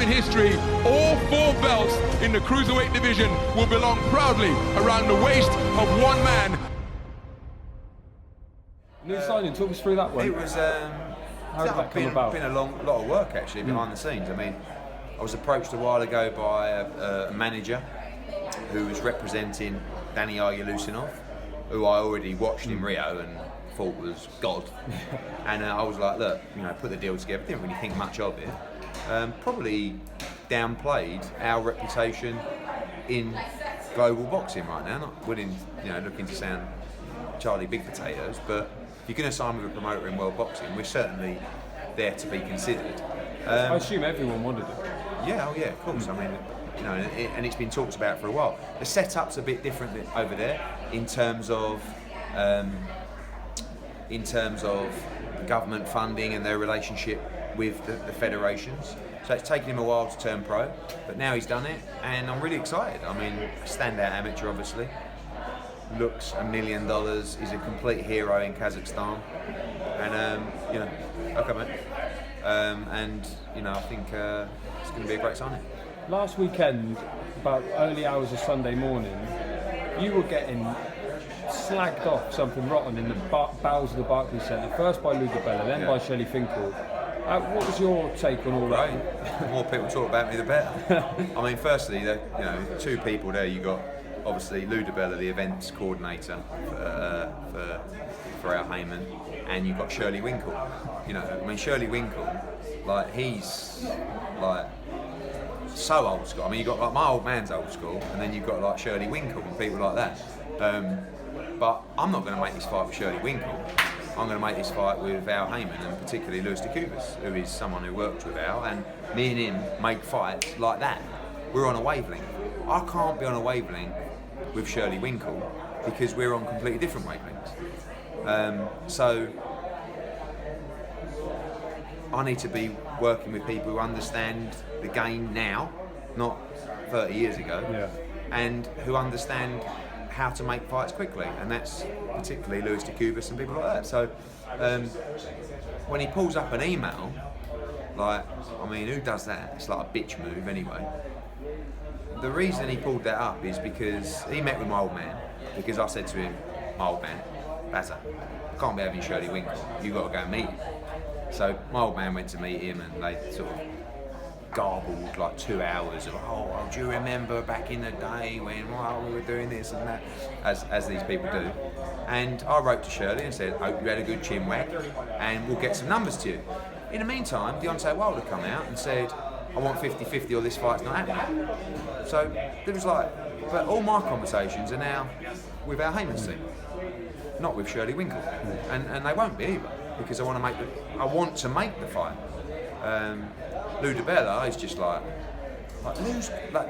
in history, all 4 belts in the cruiserweight division will belong proudly around the waist of one man. New signing, talk us through that one. It was How did that come about? Been a lot of work actually behind the scenes. I mean, I was approached a while ago by a manager who was representing Danny Aryalusinov, who I already watched in Rio and thought was God. And I was like, look, you know, put the deal together. Didn't really think much of it. Probably downplayed our reputation in global boxing right now. Not willing, looking to sound Charlie Big Potatoes, but if you're going to sign with a promoter in world boxing, we're certainly there to be considered. I assume everyone wanted it. Yeah, of course. I mean, and it's been talked about for a while. The setup's a bit different over there in terms of government funding and their relationship with the federations. So it's taken him a while to turn pro, but now he's done it, and I'm really excited. I mean, standout amateur, obviously. Looks $1 million, is a complete hero in Kazakhstan, and okay, mate. I think it's going to be a great signing. Last weekend, about early hours of Sunday morning, you were getting slagged off something rotten in the bowels of the Barclays Centre, first by Lou DiBella, then by Shirley Winkle. What was your take on all that? The more people talk about me, the better. I mean, firstly, 2 people there. You got obviously Lou DiBella, the events coordinator for our Hearn, and you've got Shirley Winkle. Shirley Winkle, he's so old school. I mean, you've got my old man's old school, and then you've got Shirley Winkle and people like that. But I'm not going to make this fight with Shirley Winkle. I'm going to make this fight with Al Heyman, and particularly Lewis DeCubas, who is someone who worked with Al, and me and him make fights like that. We're on a wavelength. I can't be on a wavelength with Shirley Winkle because we're on completely different wavelengths. So I need to be working with people who understand the game now, not 30 years ago, and who understand how to make fights quickly, and that's particularly Lewis DeCubas and people like that. So when he pulls up an email, who does that? It's like a bitch move anyway. The reason he pulled that up is because he met with my old man, because I said to him, my old man, Bazza, I can't be having Shirley Winkle, you've got to go and meet him. So my old man went to meet him, and they sort of garbled 2 hours of, do you remember back in the day when we were doing this and that, as these people do. And I wrote to Shirley and said, hope you had a good chin whack, and we'll get some numbers to you. In the meantime, Deontay Wilder come out and said, I want 50-50 or this fight's not happening. So there was but all my conversations are now with our Heyman's team, not with Shirley Winkle, and they won't be either, because I want to make the fight. Lou DiBella is just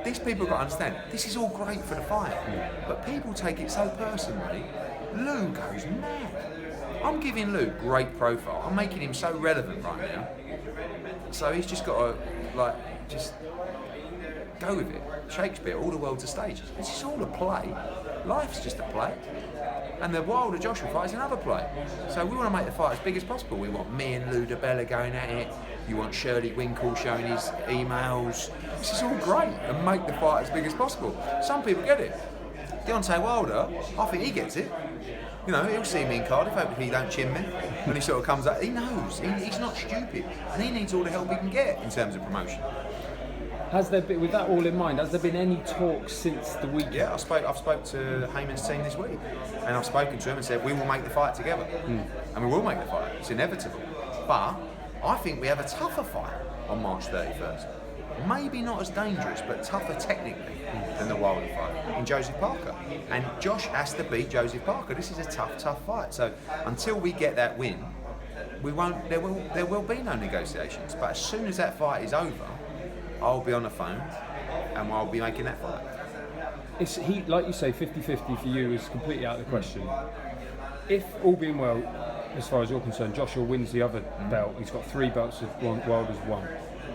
these people got to understand, this is all great for the fight, but people take it so personally. Lou goes mad. I'm giving Lou great profile. I'm making him so relevant right now. So he's just got to just go with it. Shakespeare, all the world's a stage. This is all a play. Life's just a play. And the Wilder Joshua fight is another play. So we want to make the fight as big as possible. We want me and Lou DiBella going at it. You want Shirley Winkle showing his emails. This is all great, and make the fight as big as possible. Some people get it. Deontay Wilder, I think he gets it. He'll see me in Cardiff, hopefully he don't chin me. When he sort of comes up, he knows, he's not stupid, and he needs all the help he can get in terms of promotion. Has there been, with that all in mind, has there been any talk since the weekend? Yeah, I've spoke to Heyman's team this week, and I've spoken to him and said, we will make the fight together. And we will make the fight, it's inevitable. But I think we have a tougher fight on March 31st. Maybe not as dangerous, but tougher technically than the Wilder fight in Joseph Parker. And Josh has to beat Joseph Parker. This is a tough fight. So until we get that win, there will be no negotiations. But as soon as that fight is over, I'll be on the phone and I'll be making that fight. Like you say, 50-50 for you is completely out of the question. If all being well, as far as you're concerned, Joshua wins the other belt. He's got 3 belts of Wilder's 1.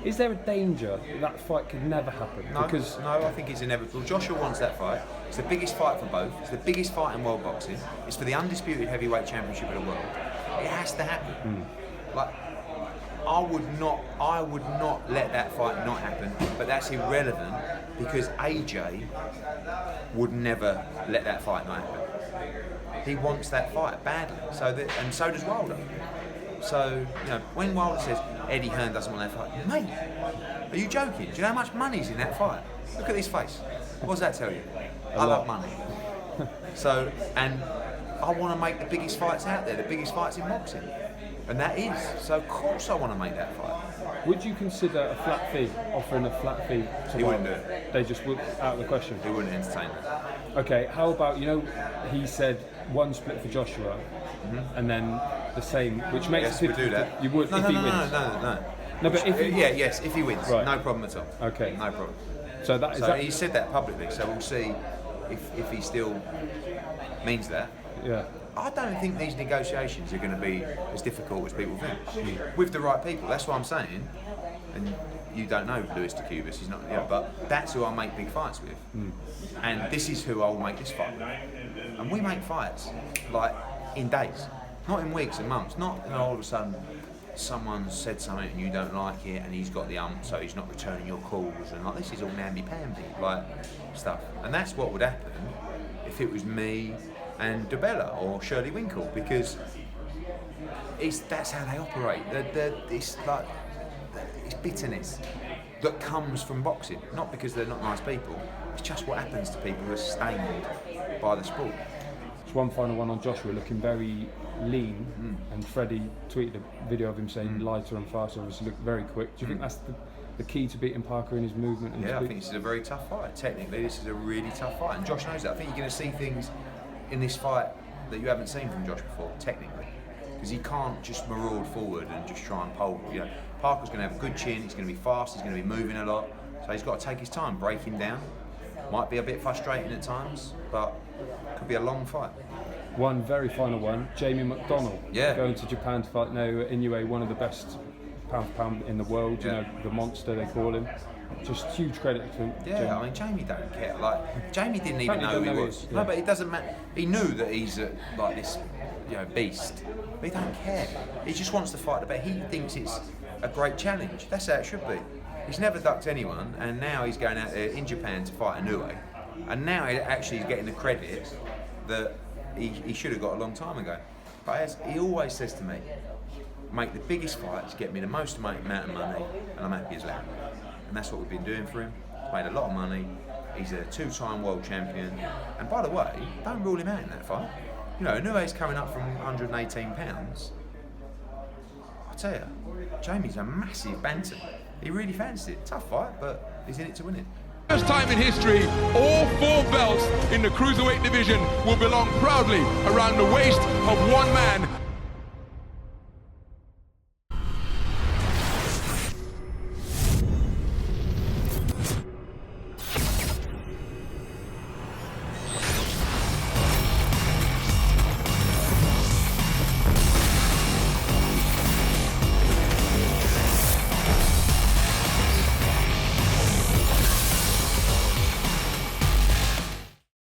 Is there a danger that fight could never happen? No, I think it's inevitable. Joshua wants that fight. It's the biggest fight for both. It's the biggest fight in world boxing. It's for the undisputed heavyweight championship of the world. It has to happen. I would not let that fight not happen, but that's irrelevant because AJ would never let that fight not happen. He wants that fight badly, and so does Wilder. So, you know, when Wilder says Eddie Hearn doesn't want that fight, mate, are you joking? Do you know how much money's in that fight? Look at his face. What does that tell you? I love money. So, and I want to make the biggest fights out there, the biggest fights in boxing. And that is. So of course I want to make that fight. Would you consider a flat fee, offering a flat fee to He wouldn't Wilder? do it. They just would, out of the question. He wouldn't entertain that. Okay, how about, you know, he said one split for Joshua, and then the same, which makes Yes, we do that. You would No, if no, he no, wins. no. No, but if he yes, if he wins, Right. no problem at all. Okay. No problem. So that is So that. he said that publicly, so we'll see if he still means that. Yeah. I don't think these negotiations are going to be as difficult as people think. With the right people, that's what I'm saying. And you don't know Luis de Cubas, he's not, you know, but that's who I make big fights with. And this is who I will make this fight with. And we make fights, like, in days, not in weeks and months, not you know, all of a sudden someone said something and you don't like it and he's got the so he's not returning your calls and like this is all namby-pamby, like, stuff. And that's what would happen if it was me and DeBella or Shirley Winkle, because that's how they operate. It's bitterness that comes from boxing, not because they're not nice people. It's just what happens to people who are stained by the sport. Just one final one on Joshua, looking very lean, and Freddie tweeted a video of him saying lighter and faster, obviously looked very quick. Do you think that's the key to beating Parker in his movement? And Yeah, I think this is a very tough fight. Technically, this is a really tough fight, and Josh knows that. I think you're going to see things in this fight that you haven't seen from Josh before, technically, because he can't just maraud forward and just try and pole. You know, Parker's going to have a good chin. He's going to be fast. He's going to be moving a lot. So he's got to take his time, break him down. Might be a bit frustrating at times, but could be a long fight. One very final one, Jamie McDonnell, going to Japan to fight Naoya Inoue, one of the best pound for pound in the world, you know, the monster they call him. Just huge credit to him. Yeah, Jamie. I mean, Jamie don't care. Like, Jamie didn't even know who he was. Yeah. No, but it doesn't matter. He knew that he's like this, you know, beast. But he don't care. He just wants to fight the best. He thinks it's a great challenge. That's how it should be. He's never ducked anyone, and now he's going out there in Japan to fight Inoue. And now he actually is getting the credit that he should have got a long time ago. But as he always says to me, make the biggest fights, get me the most amount of money, and I'm happy as that. And that's what we've been doing for him. He's made a lot of money. He's a 2-time world champion. And by the way, don't rule him out in that fight. You know, Inoue's coming up from 118 pounds. I tell you, Jamie's a massive bantam. He really fancied it. Tough fight, but he's in it to win it. First time in history, all 4 belts in the cruiserweight division will belong proudly around the waist of one man.